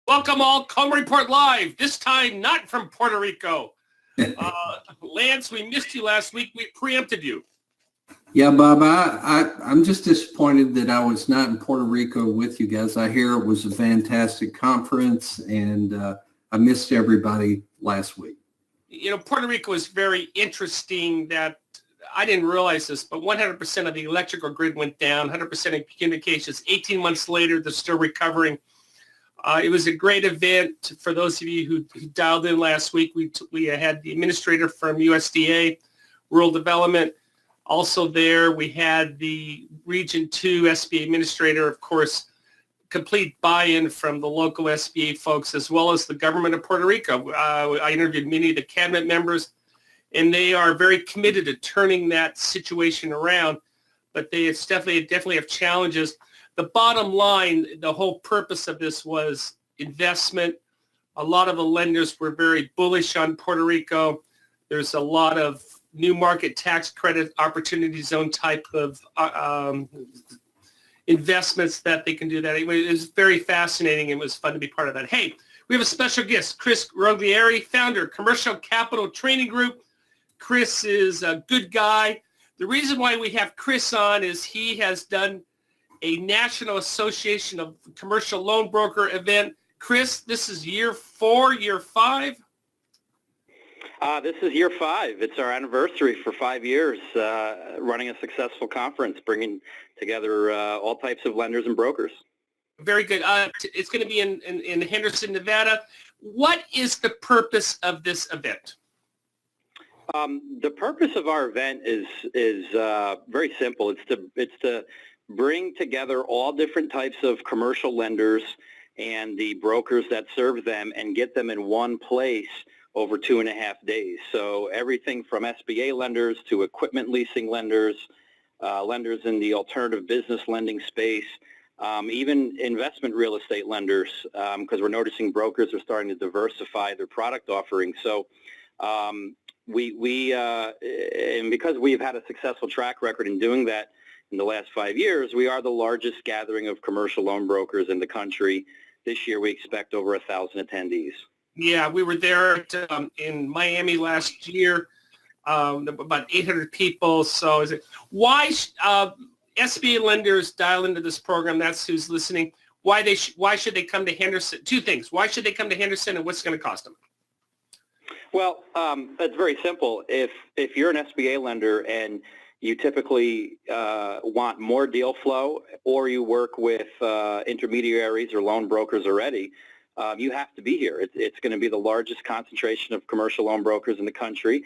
Welcome all, Coleman Report Live, this time not from Puerto Rico. Lance, we missed you last week. We preempted you. Yeah, Bob, I'm just disappointed that I was not in Puerto Rico with you guys. I hear it was a fantastic conference, and I missed everybody last week. You know, Puerto Rico is very interesting that I didn't realize this, but 100% of the electrical grid went down, 100% of communications. 18 months later, they're still recovering. It was a great event. For those of you who dialed in last week, we had the administrator from USDA, Rural Development. Also there, we had the Region 2 SBA administrator, of course, complete buy-in from the local SBA folks, as well as the government of Puerto Rico. I interviewed many of the cabinet members, and they are very committed to turning that situation around, but they definitely have challenges. The bottom line, the whole purpose of this was investment. A lot of the lenders were very bullish on Puerto Rico. There's a lot of new market tax credit opportunity zone type of investments that they can do that. It was very fascinating. It was fun to be part of that. Hey, we have a special guest, Chris Roglieri, founder, Commercial Capital Training Group. Chris is a good guy. The reason why we have Chris on is he has done a National Association of Commercial Loan Broker event. Chris, this is year 4, year 5? This is year 5. It's our anniversary for 5 years running a successful conference, bringing together all types of lenders and brokers. Very good. It's going to be in Henderson, Nevada. What is the purpose of this event? The purpose of our event is very simple. It's to bring together all different types of commercial lenders and the brokers that serve them and get them in one place over 2.5 days. So everything from SBA lenders to equipment leasing lenders, lenders in the alternative business lending space, even investment real estate lenders, because we're noticing brokers are starting to diversify their product offerings. So and because we've had a successful track record in doing that in the last 5 years, we are the largest gathering of commercial loan brokers in the country. This year, we expect over 1,000 attendees. Yeah, we were there in Miami last year, about 800 people. So why SBA lenders dial into this program? That's who's listening. Why should they come to Henderson? 2 things. Why should they come to Henderson, and what's going to cost them? Well, it's very simple. If you're an SBA lender and you typically want more deal flow, or you work with intermediaries or loan brokers already, you have to be here. It's going to be the largest concentration of commercial loan brokers in the country.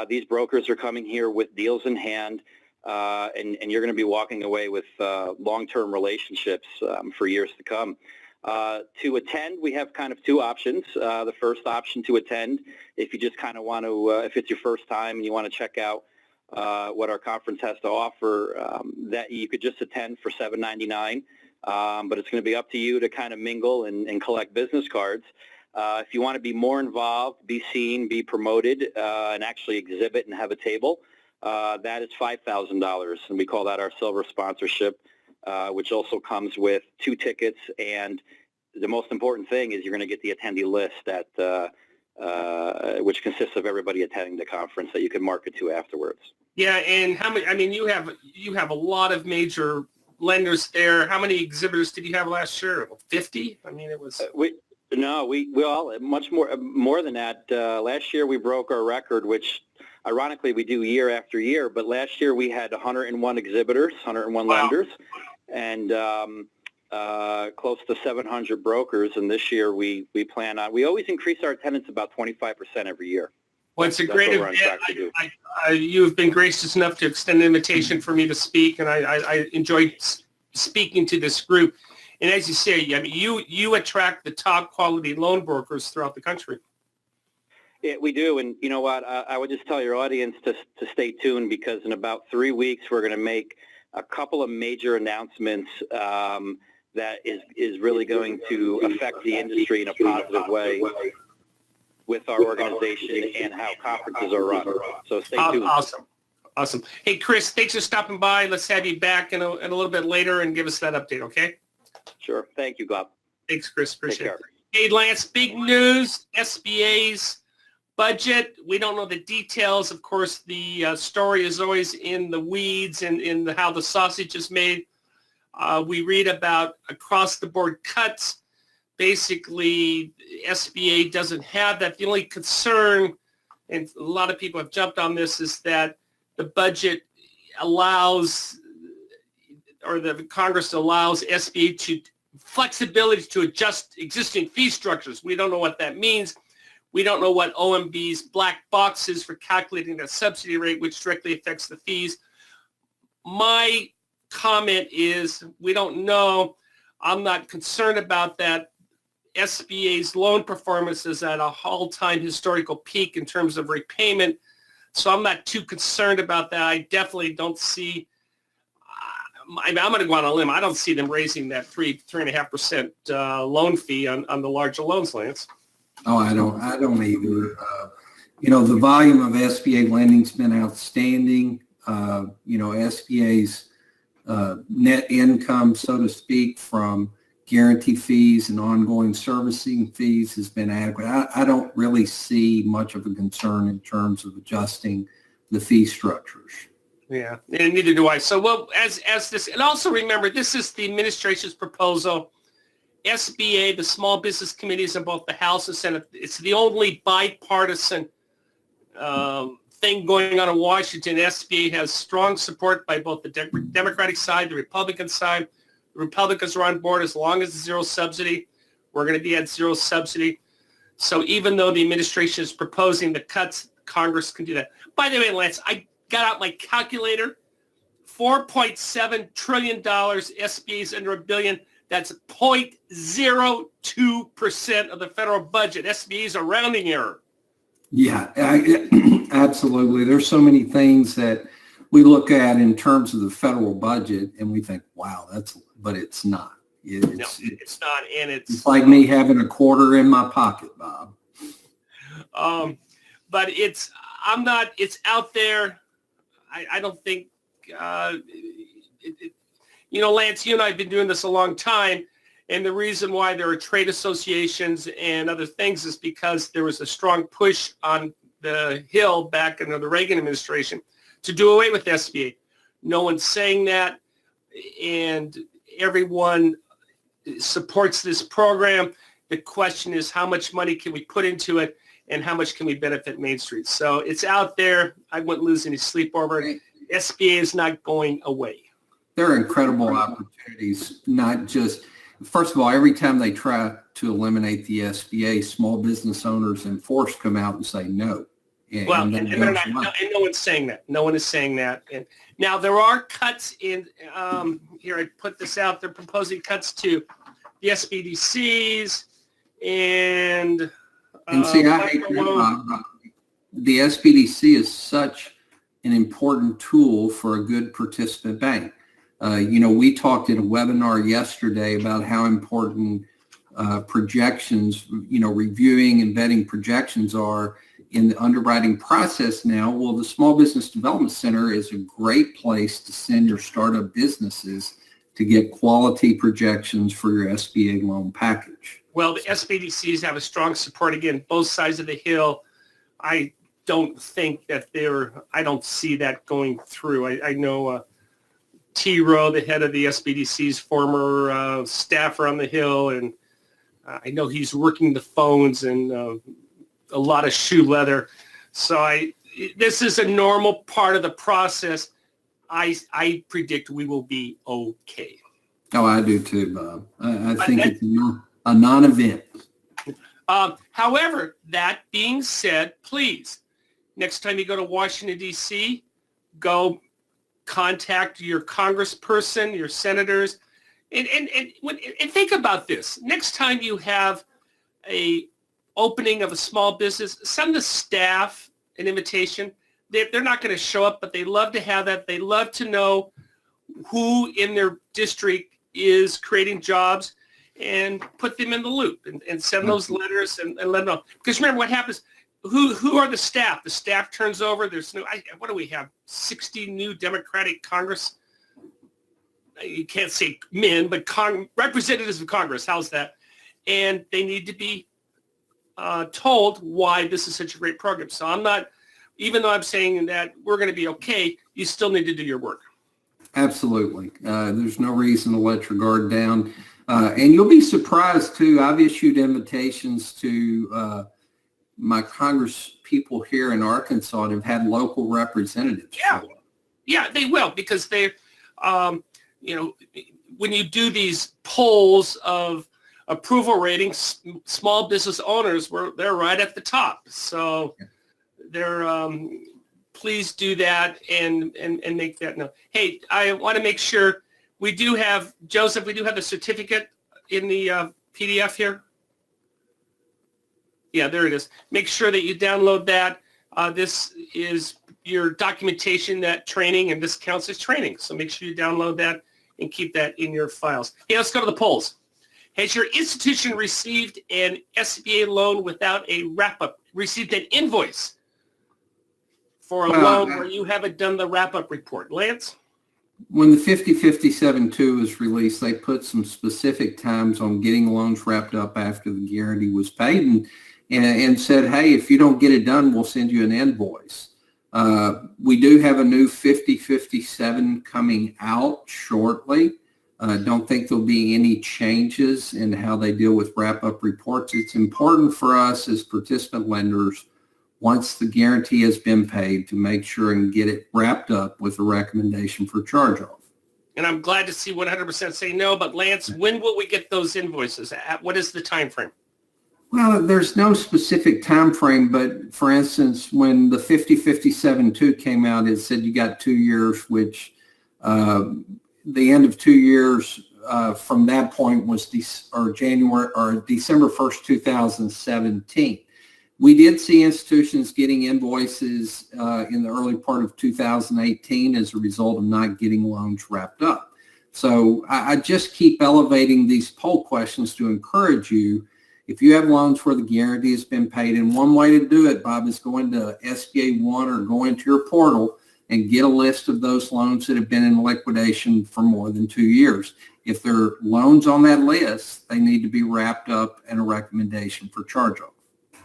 These brokers are coming here with deals in hand, and you're going to be walking away with long-term relationships for years to come. To attend, we have kind of 2 options. The first option to attend, if you just kind of want to, if it's your first time and you want to check out what our conference has to offer, that you could just attend for $7.99, but it's going to be up to you to kind of mingle and collect business cards. If you want to be more involved, be seen, be promoted, and actually exhibit and have a table, that is $5,000, and we call that our silver sponsorship, which also comes with 2 tickets, and the most important thing is you're going to get the attendee list which consists of everybody attending the conference that you can market to afterwards. Yeah, and how many? I mean, you have a lot of major lenders there. How many exhibitors did you have last year? 50? I mean, it was. We much more than that. Last year we broke our record, which ironically we do year after year. But last year we had 101 exhibitors, 101 wow. lenders, and close to 700 brokers. And this year we plan on. We always increase our attendance about 25% every year. Well, it's a great event. You've been gracious enough to extend an invitation for me to speak, and I enjoyed speaking to this group. And as you say, I mean, you attract the top quality loan brokers throughout the country. Yeah, we do. And you know what? I would just tell your audience to stay tuned, because in about 3 weeks we're going to make a couple of major announcements that is really going to affect the industry in a positive way, with our organization and how conferences are run. So stay tuned. Awesome. Hey, Chris, thanks for stopping by. Let's have you back in a little bit later and give us that update, okay? Sure. Thank you, Bob. Thanks, Chris. Appreciate it. Hey, Lance, big news, SBA's budget. We don't know the details. Of course, the story is always in the weeds and in how the sausage is made. We read about across-the-board cuts. Basically, SBA doesn't have that. The only concern, and a lot of people have jumped on this, is that the budget allows, or the Congress allows SBA to flexibility to adjust existing fee structures. We don't know what that means. We don't know what OMB's black box is for calculating that subsidy rate, which directly affects the fees. My comment is we don't know. I'm not concerned about that. SBA's loan performance is at a all-time historical peak in terms of repayment, so I'm not too concerned about that. I definitely don't see, I'm going to go on a limb. I don't see them raising that 3.5% loan fee on the larger loans, Lance. Oh, I don't either. The volume of SBA lending's been outstanding. SBA's net income, so to speak, from guarantee fees and ongoing servicing fees has been adequate. I don't really see much of a concern in terms of adjusting the fee structures. Yeah, and neither do I. So, well, as this, and also remember, this is the administration's proposal. SBA, the Small Business Committees in both the House and Senate, it's the only bipartisan thing going on in Washington. SBA has strong support by both the Democratic side, the Republican side. The Republicans are on board as long as it's zero subsidy. We're going to be at zero subsidy. So even though the administration is proposing the cuts, Congress can do that. By the way, Lance, I got out my calculator. $4.7 trillion. SBA is under $1 billion. That's 0.02% of the federal budget. SBA is a rounding error. Yeah, absolutely. There's so many things that we look at in terms of the federal budget and we think, wow, but it's not. It's not. And it's like me having a quarter in my pocket, Bob. But it's out there. I don't think, Lance, you and I have been doing this a long time. And the reason why there are trade associations and other things is because there was a strong push on the Hill back under the Reagan administration to do away with SBA. No one's saying that, and everyone supports this program. The question is how much money can we put into it and how much can we benefit Main Street? So it's out there. I wouldn't lose any sleep over it. SBA is not going away. There are incredible opportunities, not just, first of all, every time they try to eliminate the SBA, small business owners and force come out and say no. And no one's saying that. No one is saying that. And now there are cuts in, here I put this out, they're proposing cuts to the SBDCs and see, I hate the SBDC is such an important tool for a good participant bank. We talked in a webinar yesterday about how important projections, reviewing and vetting projections are in the underwriting process now. Well, the Small Business Development Center is a great place to send your startup businesses to get quality projections for your SBA loan package. Well, the SBDCs have a strong support, again, both sides of the Hill. I don't think that I don't see that going through. I know T. Rowe, the head of the SBDC's former staffer on the Hill, and I know he's working the phones and a lot of shoe leather. So this is a normal part of the process. I predict we will be okay. Oh, I do too, Bob. I think it's a non-event. However, that being said, please, next time you go to Washington, D.C., go contact your congressperson, your senators, and think about this. Next time you have a opening of a small business, send the staff an invitation. They're not going to show up, but they love to have that. They love to know who in their district is creating jobs and put them in the loop and send those letters and let them know. Because remember what happens, who are the staff? The staff turns over. There's no, what do we have, 60 new Democratic Congress? You can't say men, but representatives of Congress. How's that? and they need to be told why this is such a great program. So I'm not, even though I'm saying that we're going to be okay, you still need to do your work. Absolutely. There's no reason to let your guard down. And you'll be surprised, too. I've issued invitations to my Congress people here in Arkansas and have had local representatives show up. Yeah, they will, because they, when you do these polls of approval ratings, small business owners, they're right at the top. So they're please do that and make that known. Hey, I want to make sure we do have, Joseph, we do have the certificate in the PDF here. Yeah, there it is. Make sure that you download that. This is your documentation, that training, and this counts as training. So make sure you download that and keep that in your files. Hey, let's go to the polls. Has your institution received an SBA loan without a wrap-up, received an invoice for a loan where you haven't done the wrap-up report? Lance? When the 5057-2 was released, they put some specific times on getting loans wrapped up after the guarantee was paid and said, hey, if you don't get it done, we'll send you an invoice. We do have a new 5057 coming out shortly. Don't think there'll be any changes in how they deal with wrap-up reports. It's important for us as participant lenders, once the guarantee has been paid, to make sure and get it wrapped up with a recommendation for charge-off. And I'm glad to see 100% say no, but Lance, when will we get those invoices? What is the time frame? Well, there's no specific time frame, but for instance, when the 5057-2 came out, it said you got 2 years, which the end of 2 years from that point was December 1st, 2017. We did see institutions getting invoices in the early part of 2018 as a result of not getting loans wrapped up. So I just keep elevating these poll questions to encourage you. If you have loans where the guarantee has been paid, and one way to do it, Bob, is go into SBA One or go into your portal and get a list of those loans that have been in liquidation for more than 2 years. If there are loans on that list, they need to be wrapped up and a recommendation for charge-off.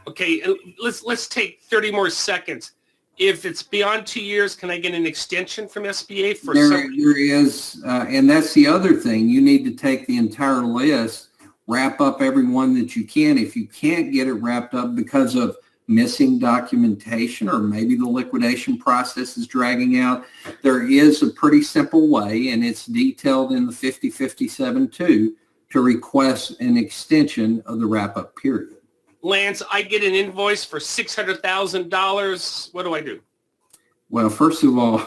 Okay, let's take 30 more seconds. If it's beyond 2 years, can I get an extension from SBA for There is, and that's the other thing. You need to take the entire list, wrap up every one that you can. If you can't get it wrapped up because of missing documentation or maybe the liquidation process is dragging out, there is a pretty simple way, and it's detailed in the 5057-2, to request an extension of the wrap-up period. Lance, I get an invoice for $600,000. What do I do? Well, first of all,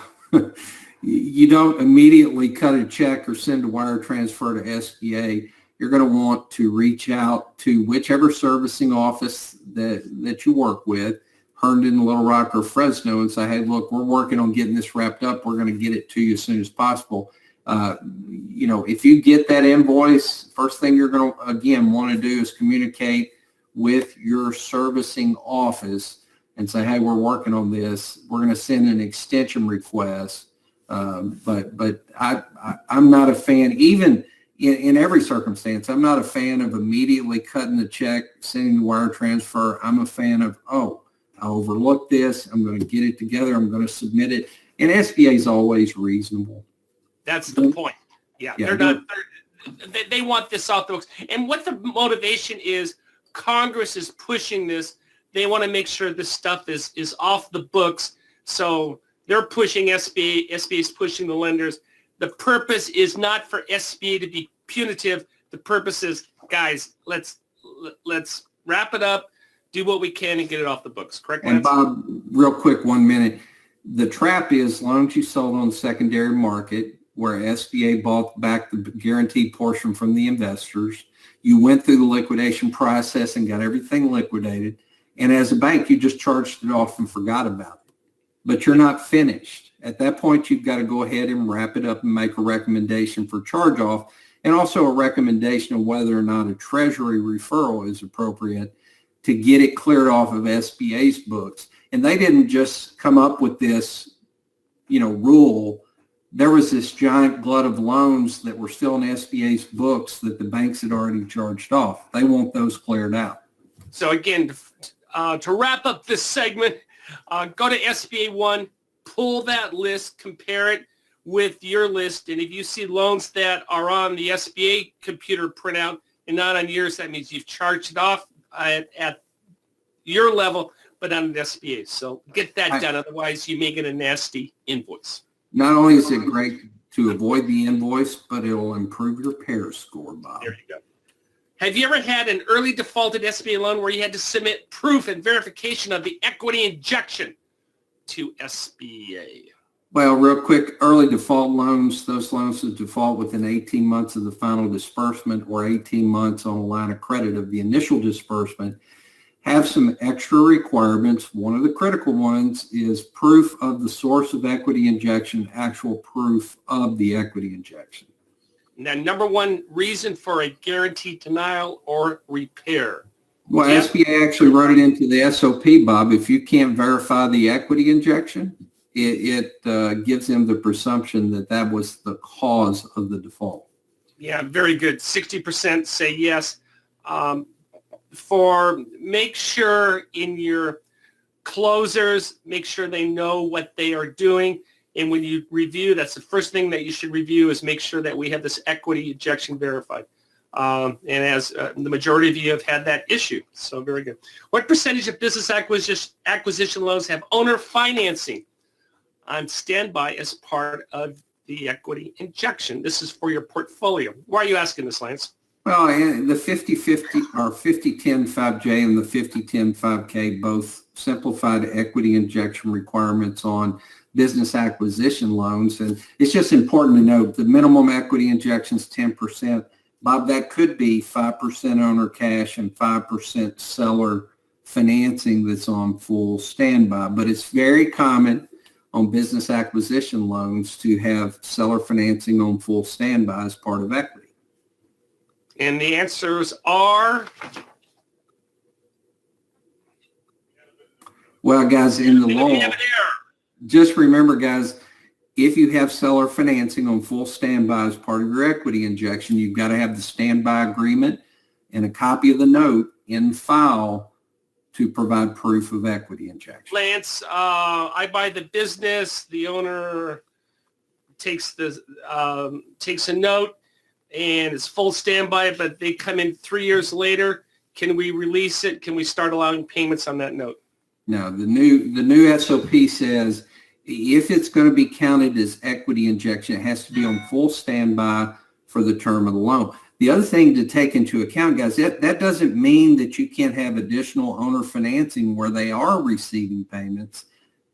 you don't immediately cut a check or send a wire transfer to SBA. You're going to want to reach out to whichever servicing office that you work with, Herndon, Little Rock, or Fresno, and say, hey, look, we're working on getting this wrapped up. We're going to get it to you as soon as possible. If you get that invoice, first thing you're going to, again, want to do is communicate with your servicing office and say, hey, we're working on this. We're going to send an extension request. But I'm not a fan, even in every circumstance, I'm not a fan of immediately cutting the check, sending the wire transfer. I'm a fan of, I overlooked this. I'm going to get it together. I'm going to submit it. And SBA is always reasonable. That's the point. Yeah, they want this off the books. And what the motivation is, Congress is pushing this. They want to make sure this stuff is off the books. So they're pushing SBA. SBA is pushing the lenders. The purpose is not for SBA to be punitive. The purpose is, guys, let's wrap it up, do what we can, and get it off the books. Correct, Lance? And Bob, real quick, 1 minute. The trap is loans you sold on the secondary market where SBA bought back the guaranteed portion from the investors. You went through the liquidation process and got everything liquidated. And as a bank, you just charged it off and forgot about it. But you're not finished. At that point, you've got to go ahead and wrap it up and make a recommendation for charge off, and also a recommendation of whether or not a treasury referral is appropriate to get it cleared off of SBA's books. And they didn't just come up with this, rule there was this giant glut of loans that were still in SBA's books that the banks had already charged off. They want those cleared out. So again, to wrap up this segment, go to SBA One, pull that list, compare it with your list, and if you see loans that are on the SBA computer printout and not on yours, that means you've charged it off at your level, but on an SBA. So get that done, otherwise you may get a nasty invoice. Not only is it great to avoid the invoice, but it will improve your pair score, Bob. There you go. Have you ever had an early defaulted SBA loan where you had to submit proof and verification of the equity injection to SBA? Well, real quick, early default loans, those loans that default within 18 months of the final disbursement or 18 months on a line of credit of the initial disbursement, have some extra requirements. One of the critical ones is proof of the source of equity injection, actual proof of the equity injection. Now, number one reason for a guaranteed denial or repair. Well, SBA actually wrote it into the SOP, Bob. If you can't verify the equity injection, it gives them the presumption that that was the cause of the default. Yeah, very good. 60% say yes. Make sure in your closers, make sure they know what they are doing. And when you review, that's the first thing that you should review, is make sure that we have this equity injection verified. And as the majority of you have had that issue. So very good. What percentage of business acquisition loans have owner financing on standby as part of the equity injection? This is for your portfolio. Why are you asking this, Lance? Well, the 50-50 or 50-10-5J and the 50-10-5K both simplified equity injection requirements on business acquisition loans. And it's just important to note the minimum equity injection is 10%. Bob, that could be 5% owner cash and 5% seller financing that's on full standby. But it's very common on business acquisition loans to have seller financing on full standby as part of equity. And the answers are? Well, guys, in the law, just remember, guys, if you have seller financing on full standby as part of your equity injection, you've got to have the standby agreement and a copy of the note in file to provide proof of equity injection. Lance, I buy the business, the owner takes a note and it's full standby, but they come in 3 years later. Can we release it? Can we start allowing payments on that note? No, the new SOP says if it's going to be counted as equity injection, it has to be on full standby for the term of the loan. The other thing to take into account, guys, that doesn't mean that you can't have additional owner financing where they are receiving payments.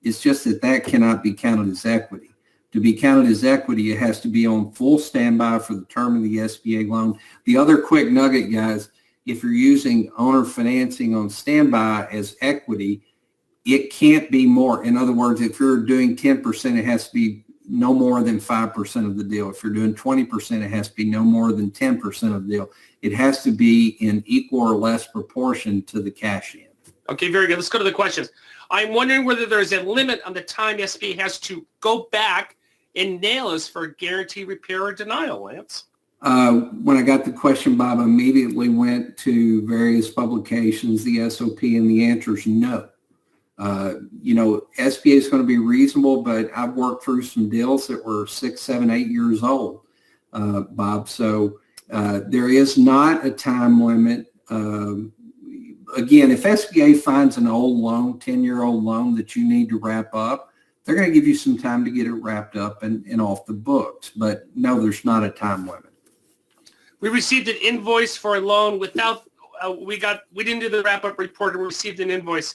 It's just that cannot be counted as equity. To be counted as equity, it has to be on full standby for the term of the SBA loan. The other quick nugget, guys, if you're using owner financing on standby as equity, it can't be more. In other words, if you're doing 10%, it has to be no more than 5% of the deal. If you're doing 20%, it has to be no more than 10% of the deal. It has to be in equal or less proportion to the cash in. Okay, very good. Let's go to the questions. I'm wondering whether there's a limit on the time SBA has to go back and nail us for a guarantee repair or denial, Lance. When I got the question, Bob, I immediately went to various publications, the SOP, and the answer is no. SBA is going to be reasonable, but I've worked through some deals that were 6, 7, 8 years old, Bob. So there is not a time limit. Again, if SBA finds an old loan, 10-year-old loan that you need to wrap up, they're going to give you some time to get it wrapped up and off the books. But no, there's not a time limit. We received an invoice for a loan without, we didn't do the wrap-up report and we received an invoice.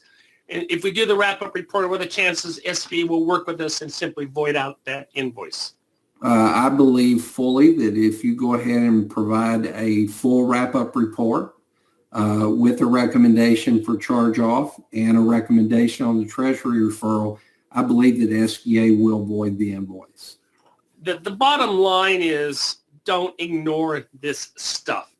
And if we do the wrap-up report, what are the chances SBA will work with us and simply void out that invoice? I believe fully that if you go ahead and provide a full wrap-up report with a recommendation for charge-off and a recommendation on the Treasury referral, I believe that SBA will void the invoice. The bottom line is don't ignore this stuff.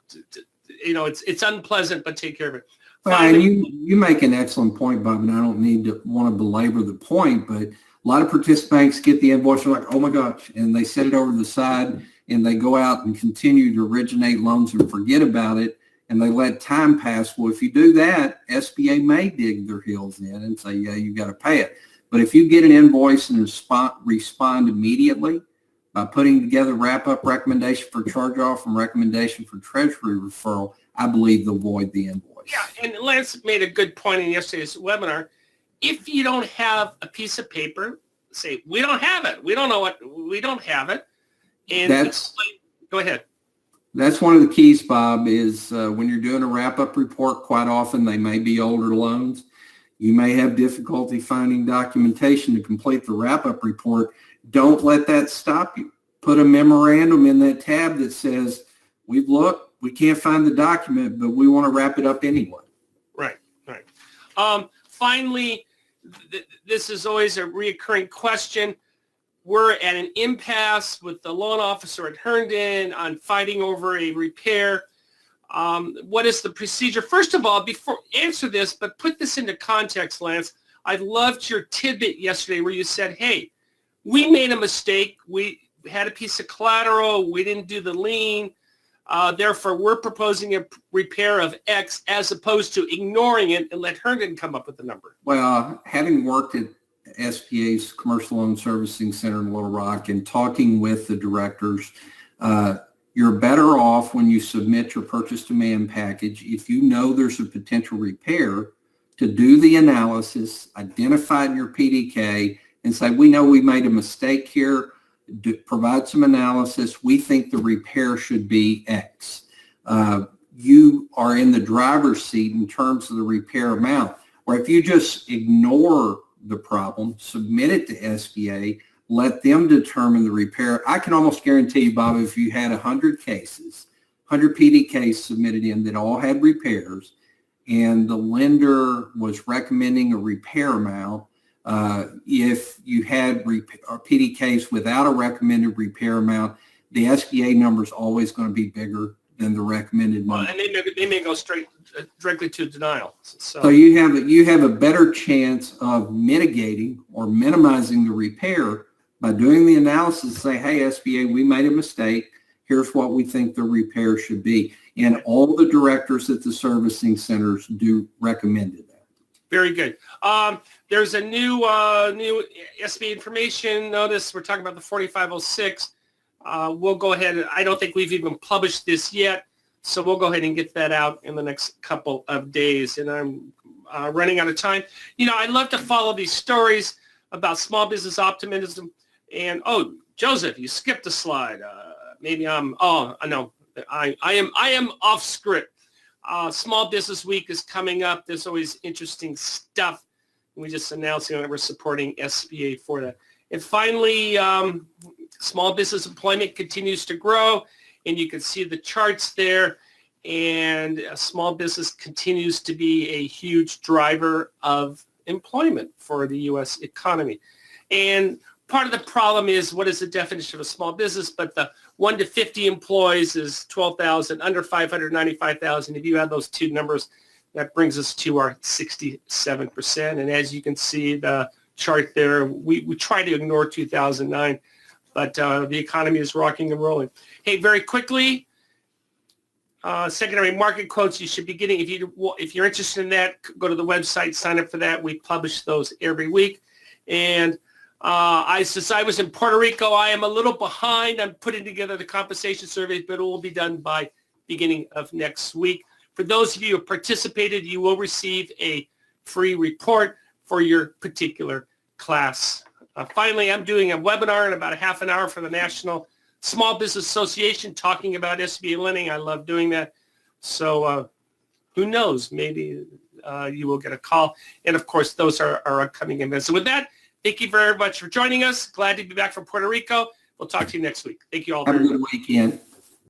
It's unpleasant, but take care of it. Well, and you make an excellent point, Bob, and I don't want to belabor the point, but A lot of participants get the invoice, they're like, oh my gosh, and they set it over to the side and they go out and continue to originate loans and forget about it, and they let time pass. Well, if you do that, SBA may dig their heels in and say, yeah, you got to pay it. But if you get an invoice and respond immediately by putting together wrap-up recommendation for charge-off and recommendation for treasury referral, I believe they'll void the invoice. Yeah, and Lance made a good point in yesterday's webinar. If you don't have a piece of paper, say, we don't have it. We don't know what, we don't have it. And go ahead. That's one of the keys, Bob, is when you're doing a wrap-up report, quite often they may be older loans. You may have difficulty finding documentation to complete the wrap-up report. Don't let that stop you. Put a memorandum in that tab that says, we've looked, we can't find the document, but we want to wrap it up anyway. Right, right. Finally, this is always a reoccurring question. We're at an impasse with the loan officer at Herndon on fighting over a repair. What is the procedure? First of all, before answer this, but put this into context, Lance. I loved your tidbit yesterday where you said, hey, we made a mistake. We had a piece of collateral. We didn't do the lien. Therefore, we're proposing a repair of X as opposed to ignoring it and let Herndon come up with the number. Well, having worked at SBA's Commercial Loan Servicing Center in Little Rock and talking with the directors, you're better off when you submit your purchase demand package, if you know there's a potential repair, to do the analysis, identify in your PDK, and say, we know we made a mistake here, provide some analysis. We think the repair should be X. You are in the driver's seat in terms of the repair amount. Or if you just ignore the problem, submit it to SBA, let them determine the repair. I can almost guarantee you, Bob, if you had 100 cases, 100 PDKs submitted in that all had repairs, and the lender was recommending a repair amount, if you had PDKs without a recommended repair amount, the SBA number is always going to be bigger than the recommended money. And they may go directly to denial. So you have a better chance of mitigating or minimizing the repair by doing the analysis. Say, hey, SBA, we made a mistake. Here's what we think the repair should be. And all the directors at the servicing centers do recommend that. Very good. There's a new SBA information notice. We're talking about the 4506. We'll go ahead. I don't think we've even published this yet, so we'll go ahead and get that out in the next couple of days. And I'm running out of time. You know, I love to follow these stories about small business optimism. And oh, Joseph, you skipped a slide. Maybe I'm. Oh, no, I am off script. Small Business Week is coming up. There's always interesting stuff. We just announced that we're supporting SBA for that. And finally, small business employment continues to grow, and you can see the charts there. And small business continues to be a huge driver of employment for the U.S. economy. And part of the problem is, what is the definition of a small business? But the 1 to 50 employees is 12,000, under 595,000. If you add those two numbers, that brings us to our 67%. And as you can see, the chart there, we try to ignore 2009, but the economy is rocking and rolling. Hey, very quickly, secondary market quotes you should be getting. If you're interested in that, go to the website, sign up for that. We publish those every week. And since I was in Puerto Rico, I am a little behind. I'm putting together the compensation surveys, but it will be done by beginning of next week. For those of you who participated, you will receive a free report for your particular class. Finally, I'm doing a webinar in about a half an hour for the National Small Business Association talking about SBA lending. I love doing that. So who knows, maybe you will get a call. And of course, those are our upcoming events. So with that, thank you very much for joining us. Glad to be back from Puerto Rico. We'll talk to you next week. Thank you all. Have a good weekend.